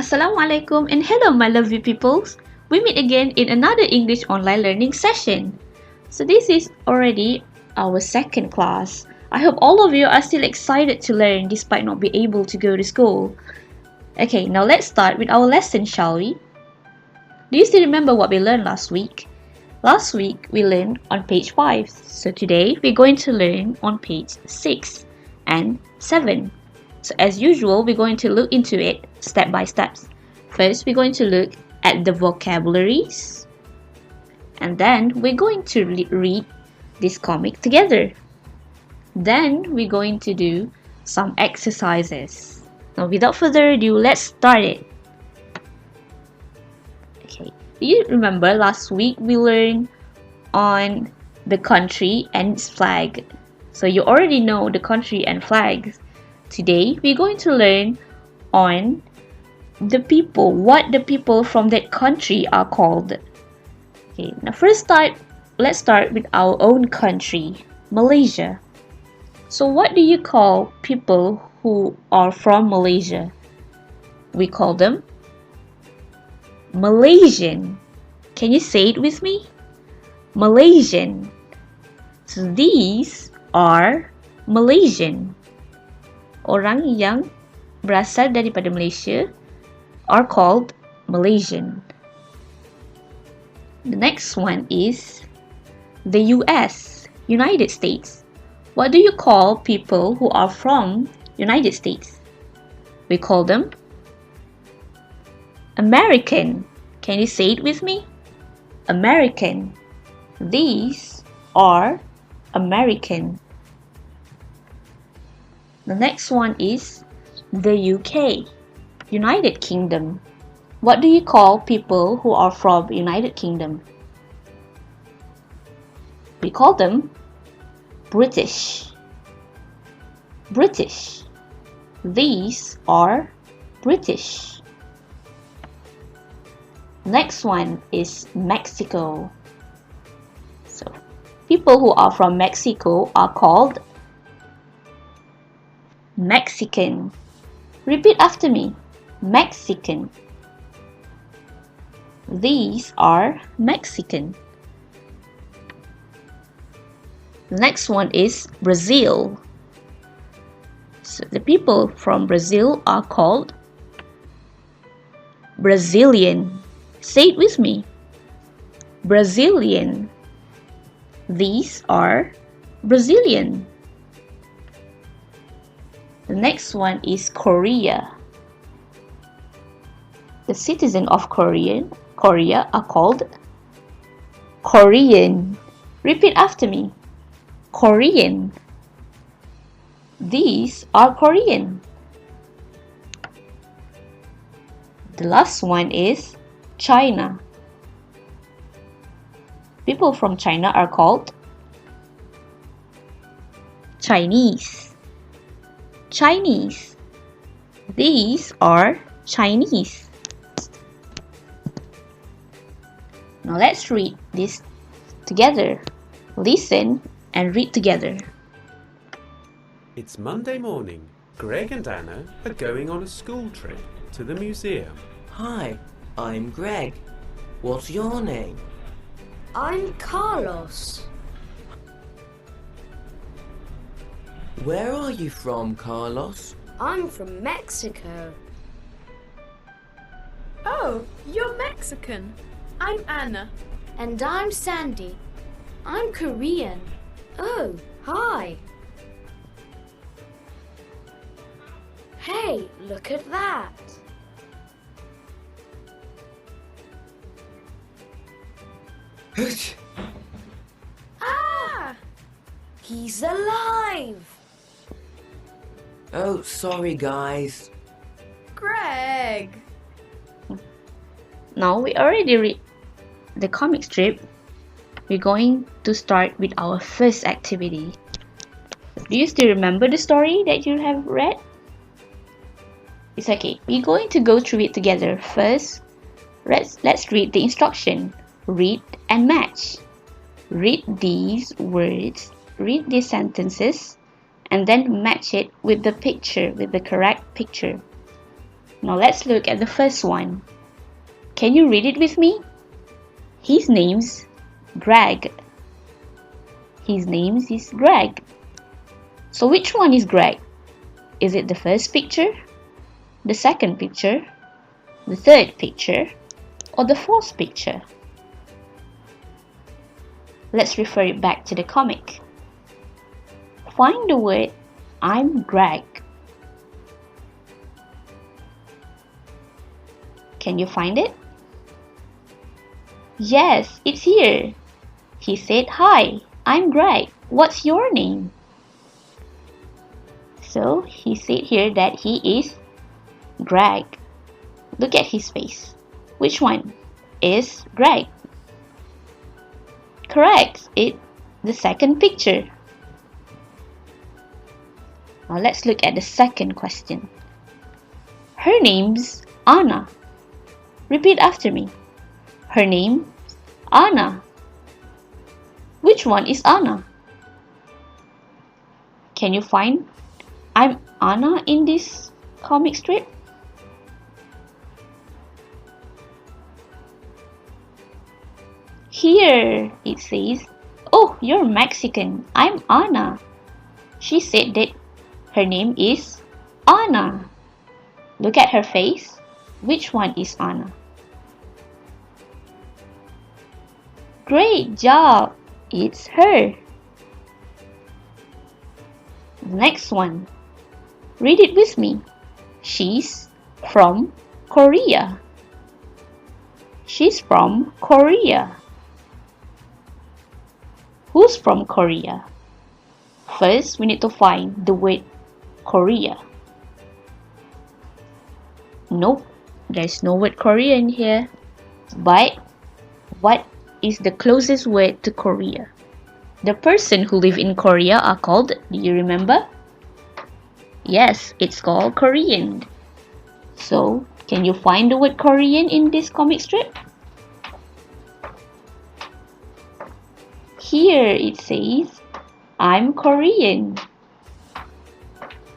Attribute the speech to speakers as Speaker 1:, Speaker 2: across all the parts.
Speaker 1: Assalamualaikum and hello my lovely peoples. We meet again in another English online learning session. So this is already our second class. I hope all of you are still excited to learn despite not being able to go to school. Okay, now let's start with our lesson, shall we? Do you still remember what we learned last week? Last week we learned on page 5. So today we're going to learn on page 6 and 7. So as usual, we're going to look into it step by step. First, we're going to look at the vocabularies. And then we're going to read this comic together. Then we're going to do some exercises. Now without further ado, let's start it. Okay, do you remember last week we learned on the country and its flag? So you already know the country and flags. Today, we're going to learn on the people, what the people from that country are called. Okay, now let's start with our own country, Malaysia. So what do you call people who are from Malaysia? We call them Malaysian. Can you say it with me? Malaysian. So these are Malaysian. Orang yang berasal daripada Malaysia are called Malaysian. The next one is the US, United States. What do you call people who are from United States? We call them American. Can you say it with me? American. These are American. The next one is the UK, United Kingdom. What do you call people who are from United Kingdom? We call them British. British. These are British. Next one is Mexico. So, people who are from Mexico are called Mexican. Repeat after me. Mexican. These are Mexican. The next one is Brazil. So the people from Brazil are called Brazilian. Say it with me. Brazilian. These are Brazilian. The next one is Korea. The citizens of Korea are called Korean. Repeat after me. Korean. These are Korean. The last one is China. People from China are called Chinese. Chinese. These are Chinese. Now let's read this together. Listen and read together.
Speaker 2: It's Monday morning. Greg and Anna are going on a school trip to the museum.
Speaker 3: Hi, I'm Greg. What's your name?
Speaker 4: I'm Carlos.
Speaker 3: Where are you from, Carlos?
Speaker 4: I'm from Mexico.
Speaker 5: Oh, you're Mexican. I'm Anna.
Speaker 4: And I'm Sandy. I'm Korean. Oh, hi. Hey, look at that.
Speaker 5: Ah!
Speaker 4: He's alive.
Speaker 3: Oh, sorry guys.
Speaker 5: Greg!
Speaker 1: Now we already read the comic strip. We're going to start with our first activity. Do you still remember the story that you have read? It's okay. We're going to go through it together. First, let's read the instruction. Read and match. Read these words, read these sentences, and then match it with the picture, with the correct picture. Now let's look at the first one. Can you read it with me? His name's Greg. His name is Greg. So which one is Greg? Is it the first picture, the second picture, the third picture, or the fourth picture? Let's refer it back to the comic. Find the word I'm Greg. Can you find it? Yes, it's here. He said, "Hi, I'm Greg. What's your name?" So he said here that he is Greg. Look at his face. Which one is Greg? Correct, it's the second picture. Now let's look at the second question. Her name's Anna. Repeat after me. Her name's Anna. Which one is Anna? Can you find I'm Anna in this comic strip? Here it says, "Oh, you're Mexican. I'm Anna." She said that her name is Anna. Look at her face. Which one is Anna? Great job! It's her. Next one. Read it with me. She's from Korea. She's from Korea. Who's from Korea? First, we need to find the word Korea. Nope, there's no word Korea in here. But what is the closest word to Korea? The person who live in Korea are called, do you remember? Yes, it's called Korean. So, can you find the word Korean in this comic strip? Here it says, I'm Korean.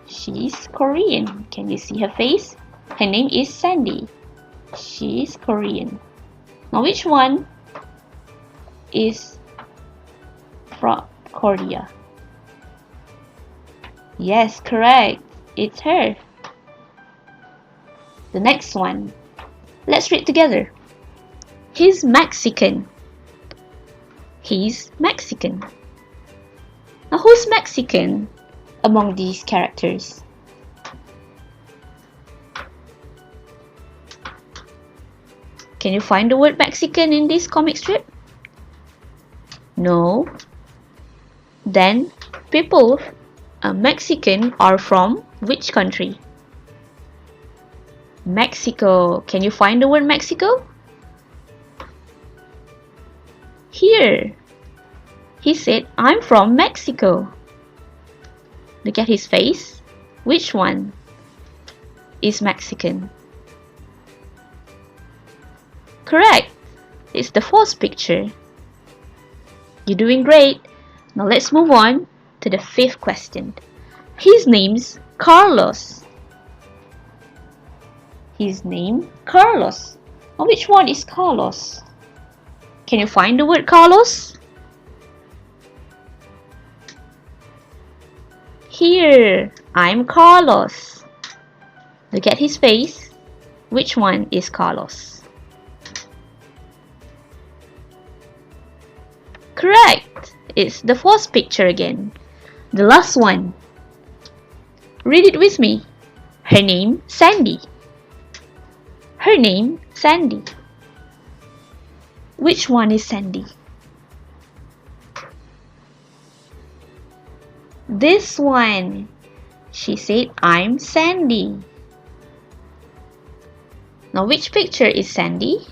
Speaker 1: She's Korean. Can you see her face? Her name is Sandy. She's Korean. Now which one is from Korea? Yes, correct. It's her. The next one. Let's read together. He's Mexican. He's Mexican. Now who's Mexican among these characters? Can you find the word Mexican in this comic strip? No. Then people Mexican are from which country? Mexico. Can you find the word Mexico? Here. He said, I'm from Mexico. Look at his face. Which one is Mexican? Correct. It's the fourth picture. You're doing great. Now let's move on to the fifth question. His name's Carlos. His name Carlos. Now which one is Carlos? Can you find the word Carlos? Here, I'm Carlos. Look at his face. Which one is Carlos? Correct. It's the fourth picture again. The last one. Read it with me. Her name, Sandy. Her name, Sandy. Which one is Sandy? This one. She said, I'm Sandy. Now which picture is Sandy?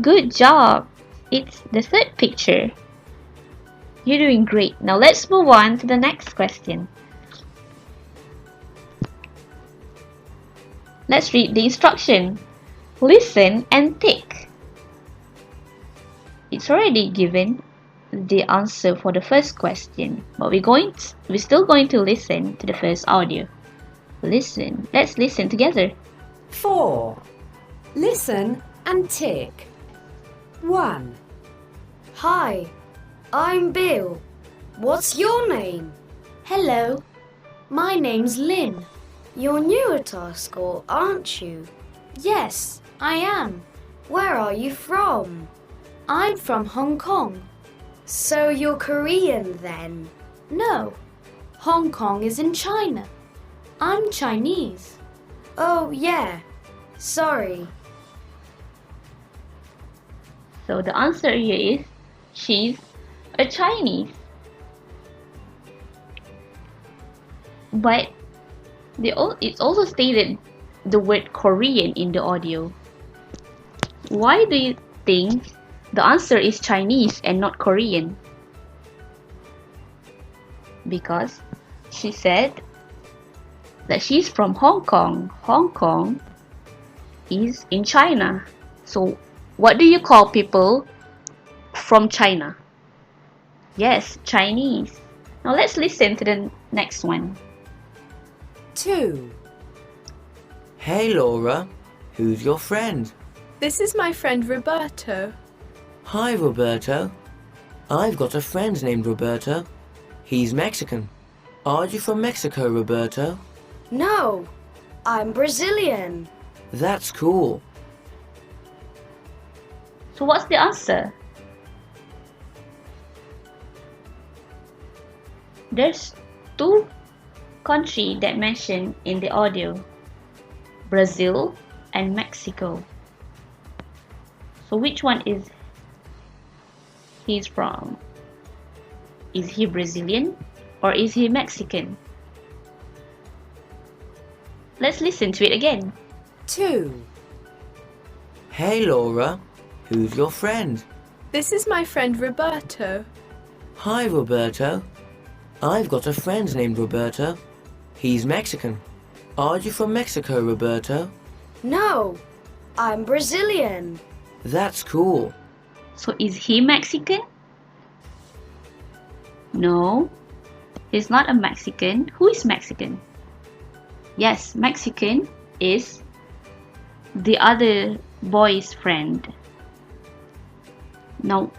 Speaker 1: Good job. It's the third picture. You're doing great. Now let's move on to the next question. Let's read the instruction. Listen and tick. It's already given the answer for the first question, but we're still going to listen to the first audio. Listen. Let's listen together.
Speaker 6: 4. Listen and tick. 1.
Speaker 4: Hi, I'm Bill. What's your name? Hello, my name's Lynn. You're new at our school, aren't you? Yes, I am. Where are you from? I'm from Hong Kong. So you're Korean then? No, Hong Kong is in China. I'm Chinese. Oh, yeah. Sorry.
Speaker 1: So the answer here is she's a Chinese. But it's also stated the word Korean in the audio. Why do you think the answer is Chinese and not Korean? Because she said that she's from Hong Kong. Hong Kong is in China. So what do you call people from China? Yes, Chinese. Now let's listen to the next one.
Speaker 6: 2.
Speaker 3: Hey Laura, who's your friend?
Speaker 5: This is my friend Roberto.
Speaker 3: Hi Roberto. I've got a friend named Roberto. He's Mexican. Are you from Mexico, Roberto?
Speaker 4: No, I'm Brazilian.
Speaker 3: That's cool.
Speaker 1: So what's the answer? There's two countries that mentioned in the audio, Brazil and Mexico. So which one is he's from? Is he Brazilian or is he Mexican? Let's listen to it again.
Speaker 6: 2.
Speaker 3: Hey Laura, who's your friend?
Speaker 5: This is my friend Roberto.
Speaker 3: Hi Roberto. I've got a friend named Roberto. He's Mexican. Are you from Mexico, Roberto?
Speaker 4: No, I'm Brazilian.
Speaker 3: That's cool.
Speaker 1: So is he Mexican? No, he's not a Mexican. Who is Mexican? Yes, Mexican is the other boy's friend. Now,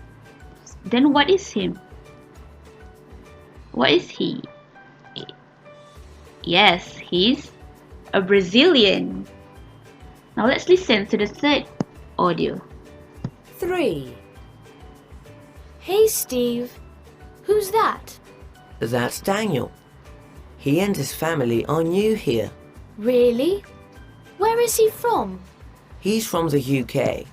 Speaker 1: then what is him? What is he? Yes, he's a Brazilian. Now let's listen to the third audio.
Speaker 6: 3.
Speaker 4: Hey, Steve. Who's that?
Speaker 3: That's Daniel. He and his family are new here.
Speaker 4: Really? Where is he from?
Speaker 3: He's from the UK.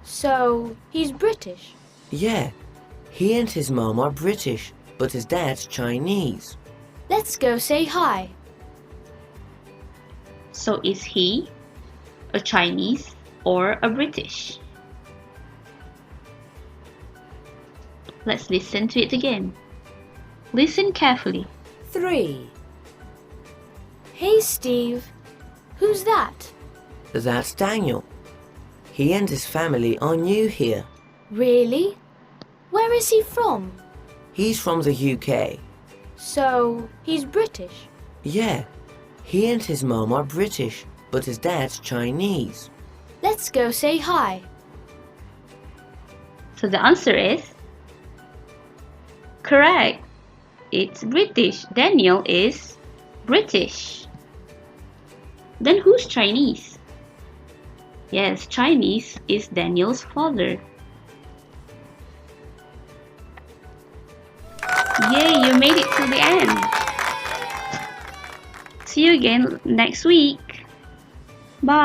Speaker 4: So, he's British.
Speaker 3: Yeah, he and his mom are British, but his dad's Chinese.
Speaker 4: Let's go say hi.
Speaker 1: So is he a Chinese or a British? Let's listen to it again. Listen carefully.
Speaker 6: 3.
Speaker 4: Hey, Steve. Who's that?
Speaker 3: That's Daniel. He and his family are new here.
Speaker 4: Really? Where is he from?
Speaker 3: He's from the UK.
Speaker 4: So, he's British.
Speaker 3: Yeah, he and his mom are British, but his dad's Chinese.
Speaker 4: Let's go say hi.
Speaker 1: So the answer is correct. It's British. Daniel is British. Then who's Chinese? Yes, Chinese is Daniel's father. Yay, you made it to the end. See you again next week. Bye.